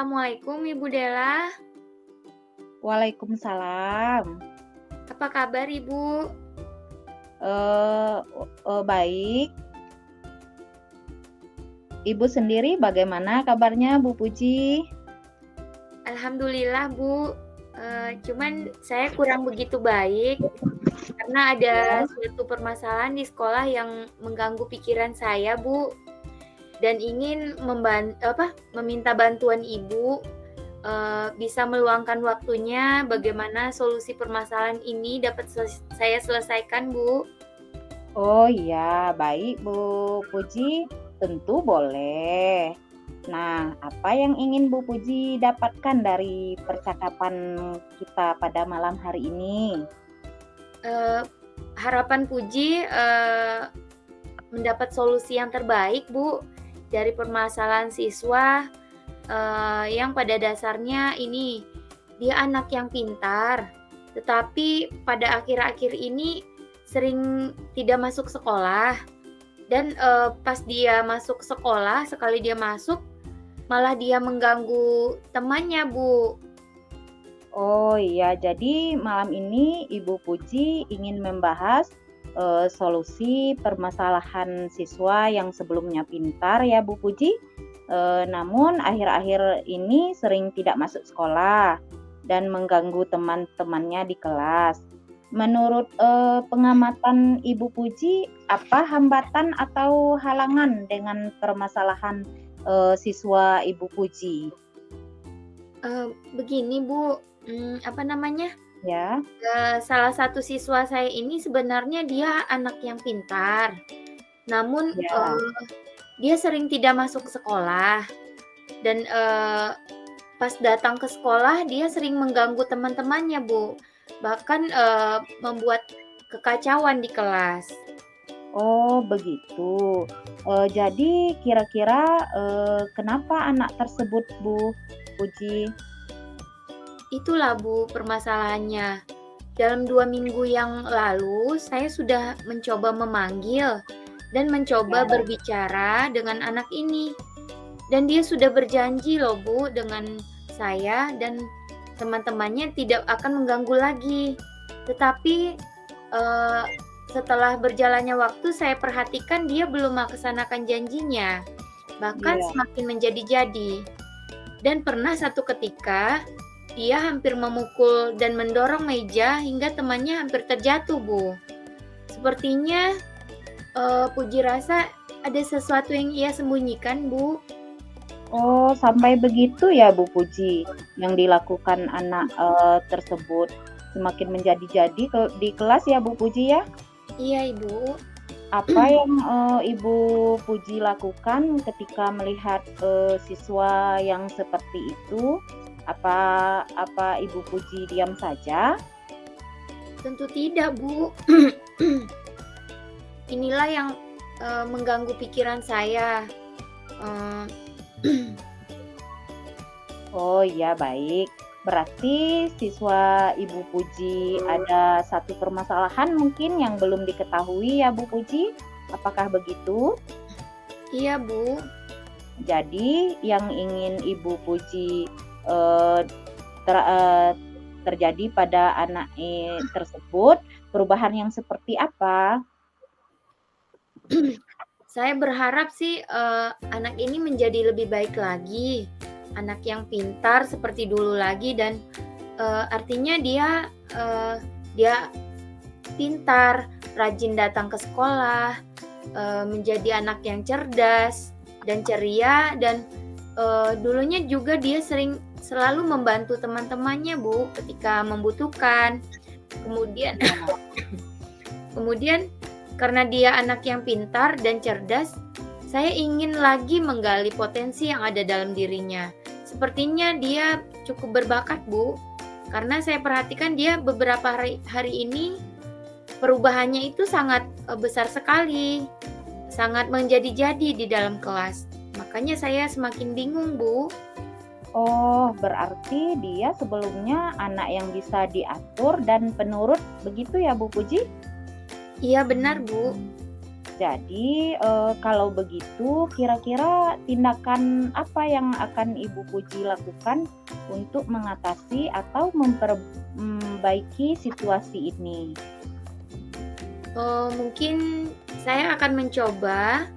Assalamualaikum Ibu Dela, Waalaikumsalam. apa kabar Ibu? Baik. Ibu sendiri bagaimana kabarnya, Bu Puji? Alhamdulillah Bu, cuman saya kurang begitu baik karena ada Ya. suatu permasalahan di sekolah yang mengganggu pikiran saya Bu, dan ingin meminta bantuan Ibu, bisa meluangkan waktunya bagaimana solusi permasalahan ini dapat saya selesaikan Bu. Oh iya, baik Bu Puji, tentu boleh. Nah, apa yang ingin Bu Puji dapatkan dari percakapan kita pada malam hari ini? Harapan Puji, mendapat solusi yang terbaik Bu, dari permasalahan siswa, yang pada dasarnya ini, dia anak yang pintar, tetapi pada akhir-akhir ini sering tidak masuk sekolah dan, pas dia masuk sekolah, sekali dia masuk, malah dia mengganggu temannya Bu. Oh iya, jadi malam ini Ibu Puji ingin membahas solusi permasalahan siswa yang sebelumnya pintar ya Bu Puji, namun akhir-akhir ini sering tidak masuk sekolah dan mengganggu teman-temannya di kelas. Menurut pengamatan Ibu Puji, apa hambatan atau halangan dengan permasalahan siswa Ibu Puji? Begini Bu, Ya, salah satu siswa saya ini sebenarnya dia anak yang pintar, namun, ya. dia sering tidak masuk sekolah dan, pas datang ke sekolah dia sering mengganggu teman-temannya, Bu. Bahkan, membuat kekacauan di kelas. Oh begitu. Jadi kira-kira, kenapa anak tersebut, Bu Puji? Itulah, Bu, permasalahannya. Dalam 2 minggu yang lalu, saya sudah mencoba memanggil dan mencoba Ya. berbicara dengan anak ini. Dan dia sudah berjanji loh Bu dengan saya dan teman-temannya tidak akan mengganggu lagi. Tetapi, eee, setelah berjalannya waktu saya perhatikan dia belum melaksanakan janjinya, bahkan Iya. semakin menjadi-jadi. Dan pernah satu ketika, dia hampir memukul dan mendorong meja hingga temannya hampir terjatuh, Bu. Sepertinya, Puji rasa ada sesuatu yang ia sembunyikan, Bu. Oh sampai begitu ya Bu Puji, yang dilakukan anak, tersebut semakin menjadi-jadi di kelas ya Bu Puji ya? Iya, Ibu. Apa yang, Ibu Puji lakukan ketika melihat, siswa yang seperti itu? Apa apa Ibu Puji diam saja? Tentu tidak, Bu. Inilah yang, mengganggu pikiran saya. Eee, Oh iya baik. Berarti siswa Ibu Puji ada satu permasalahan mungkin yang belum diketahui ya Bu Puji? Apakah begitu? iya, Bu. Jadi yang ingin Ibu Puji, eee, ter eee, terjadi pada anak tersebut, perubahan yang seperti apa? Saya berharap sih, anak ini menjadi lebih baik lagi, anak yang pintar seperti dulu lagi dan, artinya dia pintar, rajin datang ke sekolah, menjadi anak yang cerdas dan ceria dan, dulunya juga dia selalu membantu teman-temannya, Bu, ketika membutuhkan. Kemudian Ya. kemudian karena dia anak yang pintar dan cerdas, saya ingin lagi menggali potensi yang ada dalam dirinya. Sepertinya dia cukup berbakat, Bu, karena saya perhatikan dia beberapa hari ini perubahannya itu sangat, besar sekali, sangat menjadi-jadi di dalam kelas. Makanya saya semakin bingung, Bu. Oh, berarti dia sebelumnya anak yang bisa diatur dan penurut begitu ya Bu Puji? Iya benar, Bu. Jadi, kalau begitu kira-kira tindakan apa yang akan Ibu Puji lakukan untuk mengatasi atau memperbaiki situasi ini? Mungkin saya akan mencoba,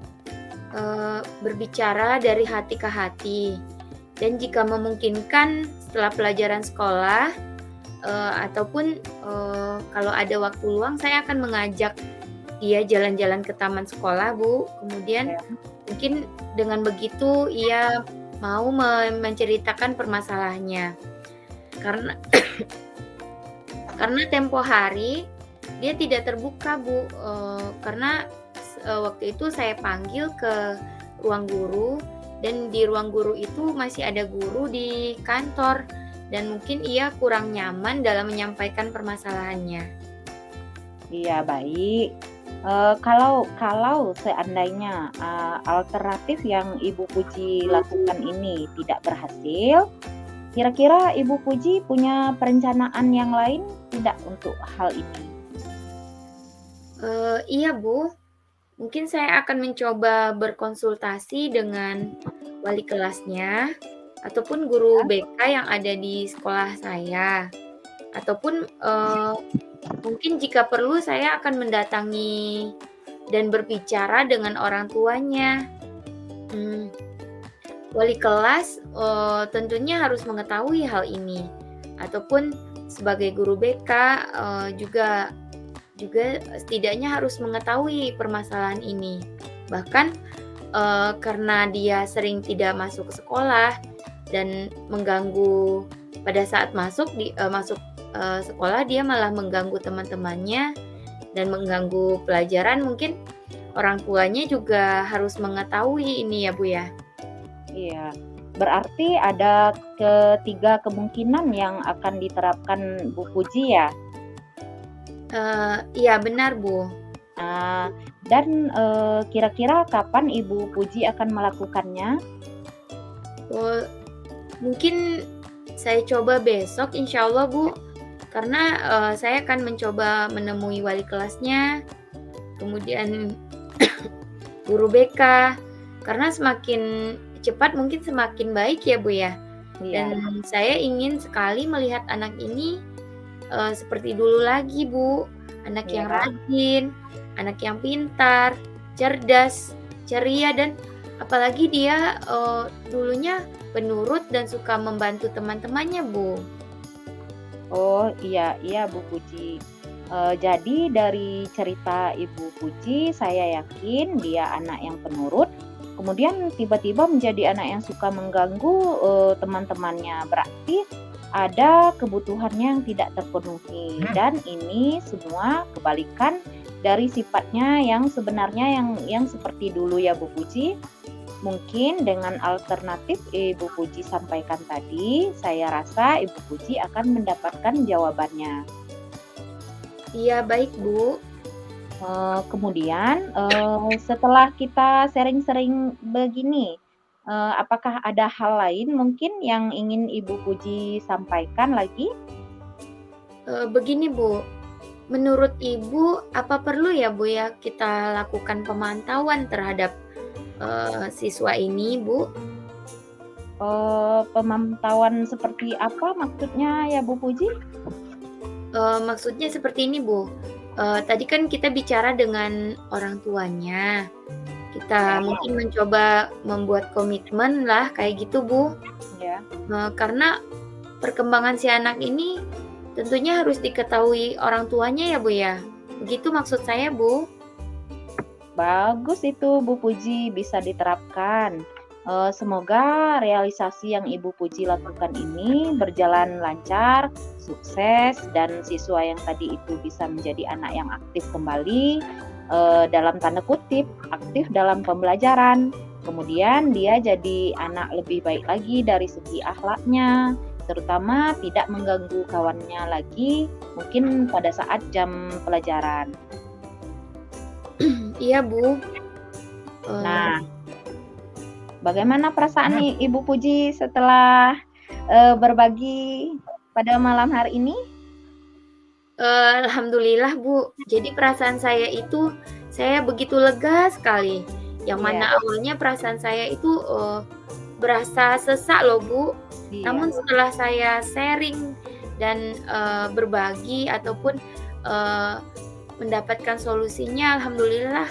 berbicara dari hati ke hati, dan jika memungkinkan setelah pelajaran sekolah, ataupun, kalau ada waktu luang saya akan mengajak dia jalan-jalan ke taman sekolah, Bu. Kemudian Ya. mungkin dengan begitu ia mau menceritakan permasalahannya. Karena karena tempo hari dia tidak terbuka, Bu, karena waktu itu saya panggil ke ruang guru, dan di ruang guru itu masih ada guru di kantor, dan mungkin ia kurang nyaman dalam menyampaikan permasalahannya. Iya, baik. Kalau seandainya, alternatif yang Ibu Puji lakukan ini tidak berhasil, kira-kira Ibu Puji punya perencanaan yang lain tidak untuk hal ini? Iya, Bu, mungkin saya akan mencoba berkonsultasi dengan wali kelasnya, ataupun guru BK yang ada di sekolah saya, ataupun, mungkin jika perlu saya akan mendatangi dan berbicara dengan orang tuanya. Mmm, Wali kelas, tentunya harus mengetahui hal ini, ataupun sebagai guru BK, juga juga setidaknya harus mengetahui permasalahan ini. Bahkan, karena dia sering tidak masuk ke sekolah dan mengganggu pada saat masuk, sekolah, dia malah mengganggu teman-temannya dan mengganggu pelajaran, mungkin orang tuanya juga harus mengetahui ini ya, Bu, ya? Iya, berarti ada ketiga kemungkinan yang akan diterapkan Bu Puji ya? Iya benar, Bu. Ah, dan, kira-kira kapan Ibu Puji akan melakukannya? Oh, mungkin saya coba besok insya Allah, Bu, karena, saya akan mencoba menemui wali kelasnya, kemudian guru BK, karena semakin cepat mungkin semakin baik ya, Bu, ya. Iya, Dan saya ingin sekali melihat anak ini, seperti dulu lagi, Bu. Anak yang iya. rajin, anak yang pintar, cerdas, ceria, dan apalagi dia, dulunya penurut dan suka membantu teman-temannya, Bu. Oh, iya iya Bu Puji. Jadi dari cerita Ibu Puji, saya yakin dia anak yang penurut, kemudian tiba-tiba menjadi anak yang suka mengganggu, teman-temannya. Berarti ada kebutuhannya yang tidak terpenuhi dan ini semua kebalikan dari sifatnya yang sebenarnya yang seperti dulu ya Bu Puji. Mungkin dengan alternatif Ibu Puji sampaikan tadi, saya rasa Ibu Puji akan mendapatkan jawabannya. Iya, baik, Bu. Kemudian, setelah kita sering-sering begini, apakah ada hal lain mungkin yang ingin Ibu Puji sampaikan lagi? Begini, Bu, menurut Ibu apa perlu ya, Bu, ya, kita lakukan pemantauan terhadap, siswa ini, Bu? Pemantauan seperti apa maksudnya ya Bu Puji? Maksudnya seperti ini, Bu, tadi kan kita bicara dengan orang tuanya, kita Ya, mungkin mencoba membuat komitmen lah kayak gitu, Bu, ya. karena perkembangan si anak ini tentunya harus diketahui orang tuanya ya, Bu, ya? Begitu maksud saya, Bu. Bagus itu Bu Puji, bisa diterapkan. Semoga realisasi yang Ibu Puji lakukan ini berjalan lancar, sukses, dan siswa yang tadi itu bisa menjadi anak yang aktif kembali, dalam tanda kutip, aktif dalam pembelajaran. Kemudian dia jadi anak lebih baik lagi dari segi akhlaknya, terutama tidak mengganggu kawannya lagi, mungkin pada saat jam pelajaran. Iya, Bu. Eee, Nah, bagaimana perasaan nih Ibu Puji setelah, berbagi pada malam hari ini? Alhamdulillah, Bu. Jadi perasaan saya itu, saya begitu lega sekali. Yang Iya mana awalnya perasaan saya itu, berasa sesak loh, Bu. iya. Namun setelah saya sharing dan, berbagi ataupun, eee, mendapatkan solusinya, alhamdulillah,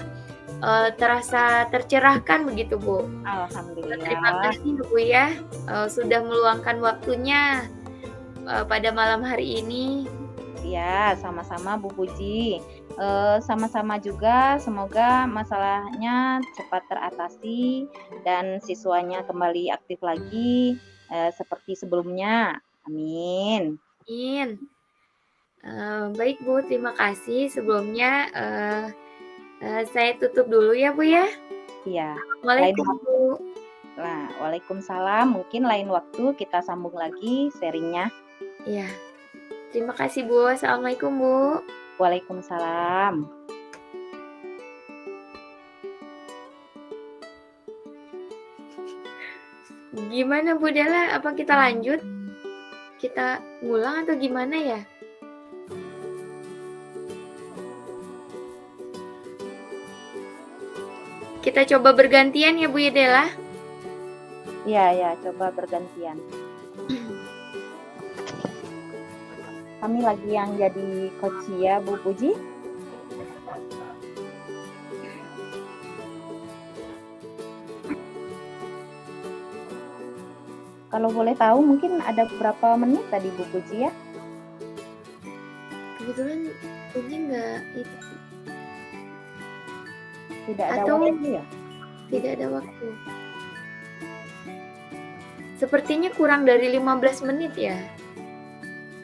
terasa tercerahkan begitu, Bu. Terima Alhamdulillah. kasih Bu ya, sudah meluangkan waktunya, pada malam hari ini. Iya, sama-sama Bu Puji. Sama-sama juga semoga masalahnya cepat teratasi dan siswanya kembali aktif lagi, seperti sebelumnya. Amin. Amin. Baik Bu, terima kasih. Sebelumnya, saya tutup dulu ya Bu ya. Iya, lain Assalamualaikum wak Bu. nah, waalaikumsalam, mungkin lain waktu kita sambung lagi sharing-nya. Iya, terima kasih Bu. Assalamualaikum Bu. Waalaikumsalam. Gimana Bu Dela, apa kita lanjut? Kita ngulang atau gimana ya? Kita coba bergantian ya Bu ya Dela. Iya ya, coba bergantian. Kami lagi yang jadi coach ya, Bu Puji. Kalau boleh tahu mungkin ada berapa menit tadi Bu Puji ya? Kebetulan ini enggak itu, Tidak ada atau waktu ya? tidak ada waktu. Sepertinya kurang dari 15 menit ya.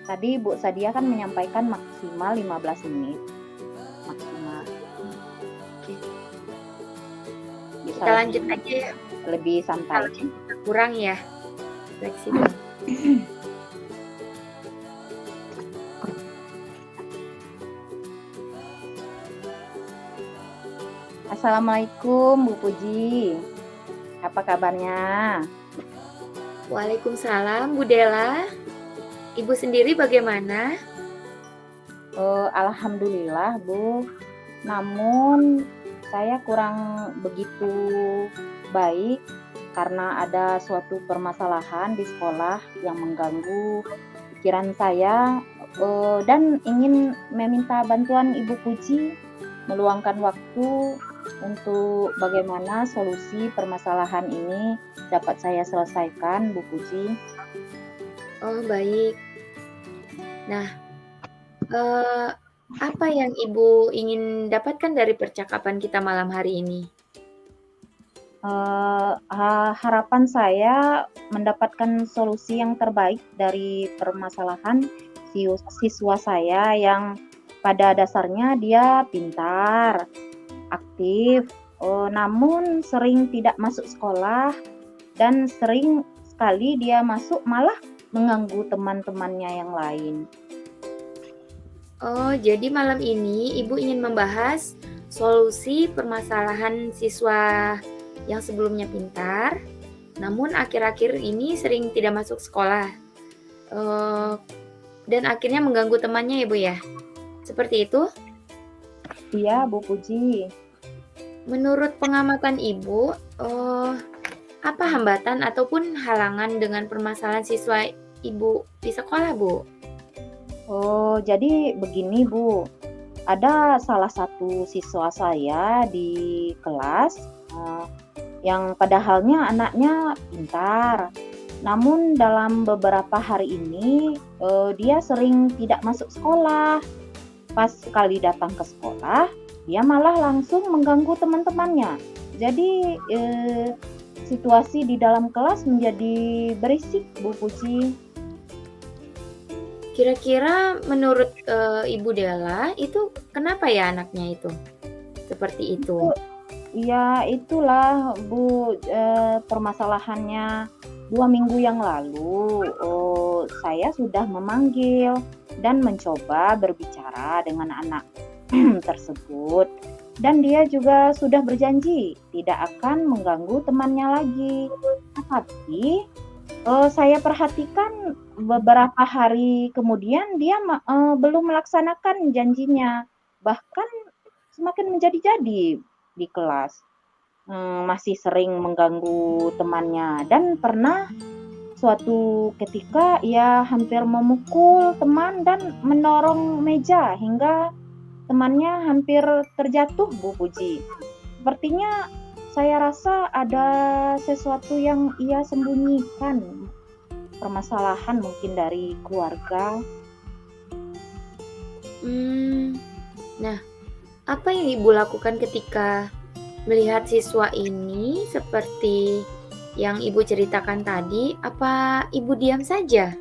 Tadi Bu Sadia kan menyampaikan maksimal 15 menit. Maksimal. Oke, Bisa kita lanjut aja ya. lebih santai. Kalau kita kurang ya, fleksibel. Assalamualaikum Bu Puji. Apa kabarnya? Waalaikumsalam Bu Dela. Ibu sendiri bagaimana? Alhamdulillah Bu. Namun saya kurang begitu baik karena ada suatu permasalahan di sekolah yang mengganggu pikiran saya, dan ingin meminta bantuan Ibu Puji meluangkan waktu untuk bagaimana solusi permasalahan ini dapat saya selesaikan, Bu Puji. Oh, baik. Nah, apa yang Ibu ingin dapatkan dari percakapan kita malam hari ini? Harapan saya mendapatkan solusi yang terbaik dari permasalahan siswa saya yang pada dasarnya dia pintar, aktif, namun sering tidak masuk sekolah dan sering sekali dia masuk malah mengganggu teman-temannya yang lain. Oh, jadi malam ini Ibu ingin membahas solusi permasalahan siswa yang sebelumnya pintar, namun akhir-akhir ini sering tidak masuk sekolah, dan akhirnya mengganggu temannya ya Bu ya? Seperti itu? Iya, Bu Puji. Menurut pengamatan Ibu, apa hambatan ataupun halangan dengan permasalahan siswa Ibu di sekolah, Bu? Oh, jadi begini Bu, ada salah satu siswa saya di kelas, yang padahalnya anaknya pintar. Namun dalam beberapa hari ini, dia sering tidak masuk sekolah. Pas sekali datang ke sekolah, dia malah langsung mengganggu teman-temannya. Jadi, situasi di dalam kelas menjadi berisik, Bu Puji. Kira-kira menurut, Ibu Della, itu kenapa ya anaknya itu seperti itu? Ya itulah Bu, permasalahannya 2 minggu yang lalu, saya sudah memanggil dan mencoba berbicara dengan anak tersebut, dan dia juga sudah berjanji tidak akan mengganggu temannya lagi. Tapi Saya perhatikan beberapa hari kemudian dia belum melaksanakan janjinya, bahkan semakin menjadi-jadi di kelas. Masih sering mengganggu temannya dan pernah suatu ketika ia hampir memukul teman dan mendorong meja hingga temannya hampir terjatuh, Bu Puji. Sepertinya saya rasa ada sesuatu yang ia sembunyikan, permasalahan mungkin dari keluarga. Hmm, nah, apa yang Ibu lakukan ketika melihat siswa ini seperti yang Ibu ceritakan tadi? Apa Ibu diam saja?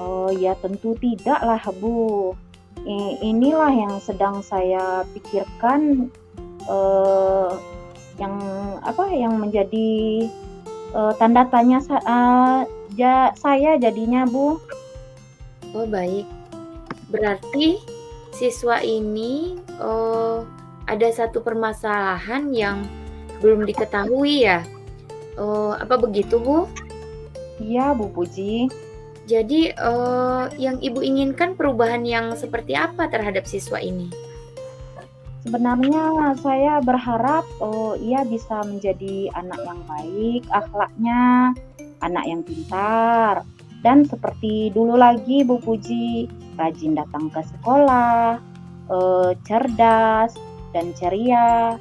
Oh ya tentu tidak lah Bu. Inilah yang sedang saya pikirkan, eee, yang yang menjadi, tanda tanya saya jadinya Bu. Oh, baik. Berarti siswa ini, ada satu permasalahan yang belum diketahui ya? Apa begitu, Bu? Iya Bu Puji. Jadi, yang Ibu inginkan perubahan yang seperti apa terhadap siswa ini? Sebenarnya saya berharap, ia bisa menjadi anak yang baik akhlaknya, anak yang pintar, dan seperti dulu lagi Bu Puji, rajin datang ke sekolah, cerdas dan ceria,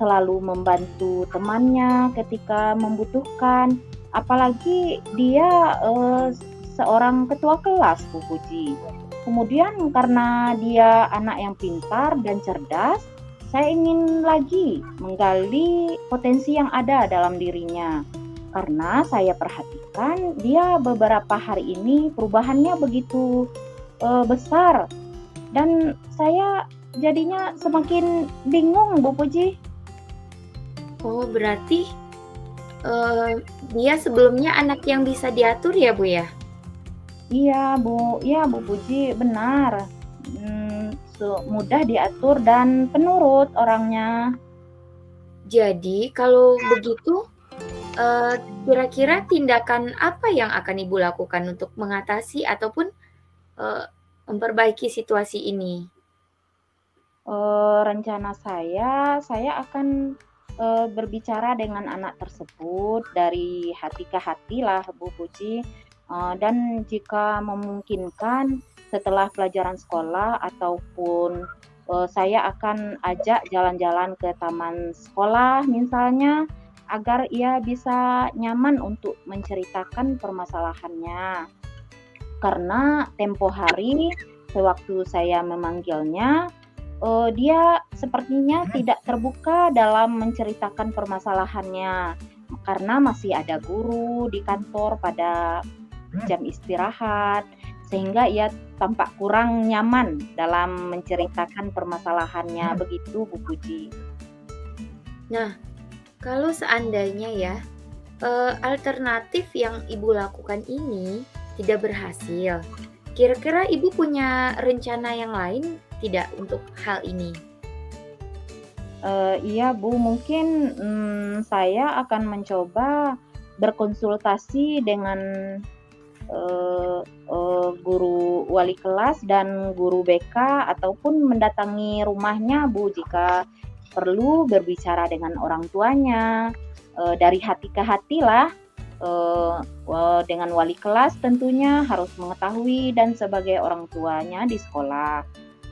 selalu membantu temannya ketika membutuhkan, apalagi dia, seorang ketua kelas Bu Puji. Kemudian karena dia anak yang pintar dan cerdas, saya ingin lagi menggali potensi yang ada dalam dirinya. Karena saya perhatikan dia beberapa hari ini perubahannya begitu besar dan saya jadinya semakin bingung Bu Puji. Oh, berarti, dia sebelumnya anak yang bisa diatur ya, Bu, ya? Iya Bu Puji benar. Mudah diatur dan penurut orangnya. Jadi kalau begitu, kira-kira tindakan apa yang akan Ibu lakukan untuk mengatasi ataupun, eee, memperbaiki situasi ini? Rencana saya akan, berbicara dengan anak tersebut dari hati ke hati lah Bu Puji, dan jika memungkinkan setelah pelajaran sekolah ataupun, saya akan ajak jalan-jalan ke taman sekolah misalnya, agar ia bisa nyaman untuk menceritakan permasalahannya. Karena tempo hari sewaktu saya memanggilnya, dia sepertinya tidak terbuka dalam menceritakan permasalahannya, karena masih ada guru di kantor pada jam istirahat, sehingga ia tampak kurang nyaman dalam menceritakan permasalahannya, begitu Bu Puji. Nah, kalau seandainya ya, alternatif yang Ibu lakukan ini tidak berhasil, kira-kira Ibu punya rencana yang lain tidak untuk hal ini? Iya Bu, mungkin, saya akan mencoba berkonsultasi dengan, guru wali kelas dan guru BK ataupun mendatangi rumahnya Bu, jika perlu berbicara dengan orang tuanya, dari hati ke hati lah, dengan wali kelas tentunya harus mengetahui dan sebagai orang tuanya di sekolah.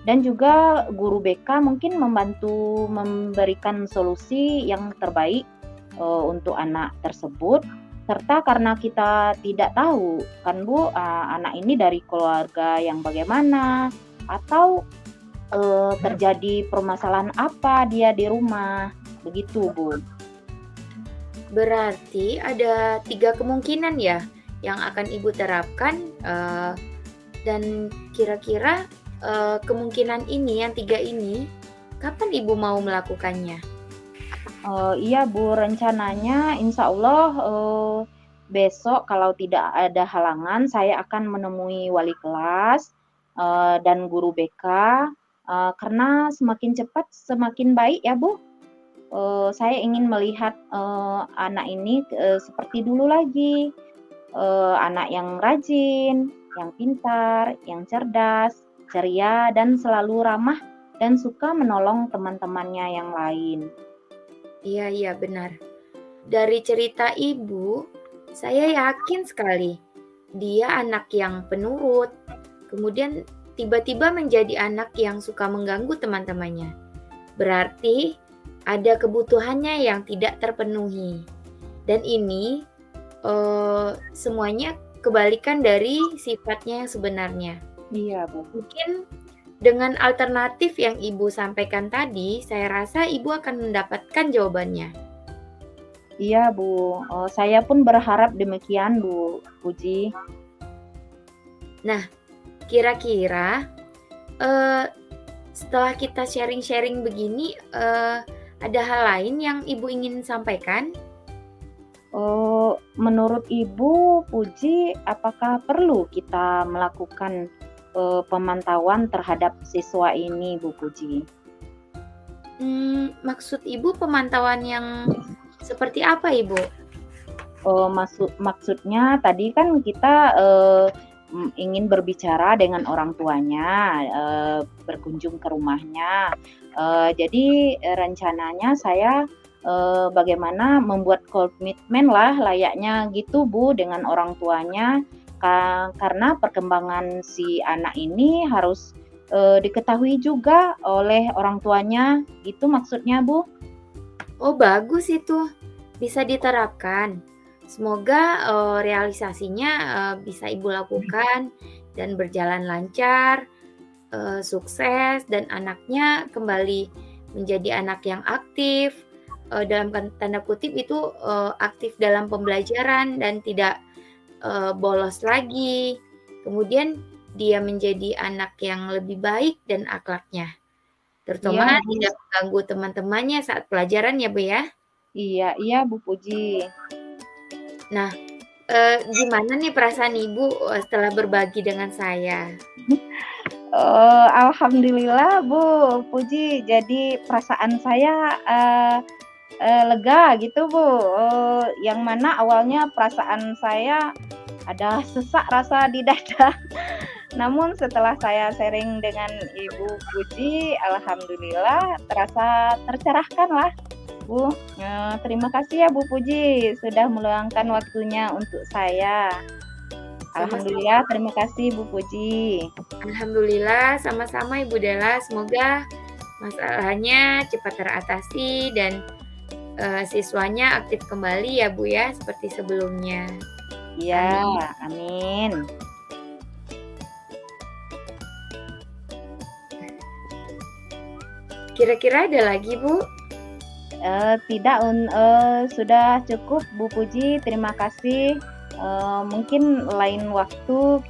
Dan juga guru BK mungkin membantu memberikan solusi yang terbaik, untuk anak tersebut, serta karena kita tidak tahu kan Bu, anak ini dari keluarga yang bagaimana, atau, terjadi permasalahan apa dia di rumah, begitu Bu. Berarti ada 3 kemungkinan ya yang akan Ibu terapkan, dan kira-kira, kemungkinan ini yang 3 ini, kapan Ibu mau melakukannya? Iya Bu, rencananya insya Allah besok kalau tidak ada halangan saya akan menemui wali kelas, dan guru BK, karena semakin cepat semakin baik ya Bu. Saya ingin melihat, anak ini, seperti dulu lagi. anak yang rajin, yang pintar, yang cerdas, ceria, dan selalu ramah dan suka menolong teman-temannya yang lain. Iya, iya, benar. Dari cerita ibu, saya yakin sekali dia anak yang penurut, kemudian tiba-tiba menjadi anak yang suka mengganggu teman-temannya. Berarti ada kebutuhannya yang tidak terpenuhi. Dan ini semuanya kebalikan dari sifatnya yang sebenarnya. Iya, Bu. Mungkin dengan alternatif yang Ibu sampaikan tadi, saya rasa Ibu akan mendapatkan jawabannya. Iya, Bu. Saya pun berharap demikian, Bu Puji. Nah, kira-kira eee, setelah kita sharing-sharing begini, ada hal lain yang Ibu ingin sampaikan? Menurut Ibu Puji, apakah perlu kita melakukan, pemantauan terhadap siswa ini, Bu Puji? Maksud Ibu pemantauan yang seperti apa, Ibu? Maksudnya tadi kan kita, ingin berbicara dengan orang tuanya, berkunjung ke rumahnya. Jadi, rencananya saya, bagaimana membuat komitmen lah layaknya gitu, Bu, dengan orang tuanya, karena perkembangan si anak ini harus, diketahui juga oleh orang tuanya, gitu maksudnya, Bu? Oh, bagus itu, bisa diterapkan. Semoga, realisasinya, bisa Ibu lakukan dan berjalan lancar, sukses dan anaknya kembali menjadi anak yang aktif, dalam tanda kutip itu, aktif dalam pembelajaran dan tidak, bolos lagi. Kemudian dia menjadi anak yang lebih baik dan akhlaknya, Iya, terutama Bu. tidak mengganggu teman-temannya saat pelajaran ya, Bu, ya. Iya iya, Bu Puji. Nah, gimana nih perasaan Ibu, setelah berbagi dengan saya? Alhamdulillah, Bu Puji, jadi perasaan saya, lega gitu, Bu, yang mana awalnya perasaan saya ada sesak rasa di dada. Namun setelah saya sharing dengan Ibu Puji, alhamdulillah terasa tercerahkan lah, Bu. Terima kasih ya Bu Puji, sudah meluangkan waktunya untuk saya. Sama-sama. Alhamdulillah, terima kasih Bu Puji. Alhamdulillah, sama-sama Ibu Della. Semoga masalahnya cepat teratasi dan, siswanya aktif kembali ya, Bu, ya, seperti sebelumnya. Iya, Amin. amin. Kira-kira ada lagi, Bu? Tidak, sudah cukup Bu Puji, terima kasih. Mungkin lain waktu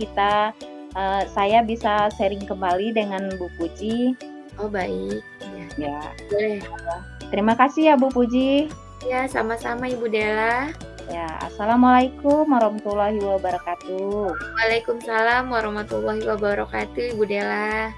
saya bisa sharing kembali dengan Bu Puji. Oh, baik. Iya, Ya, boleh. terima kasih ya Bu Puji. Ya, sama-sama Ibu Della. Ya, assalamualaikum warahmatullahi wabarakatuh. Waalaikumsalam warahmatullahi wabarakatuh, Ibu Della.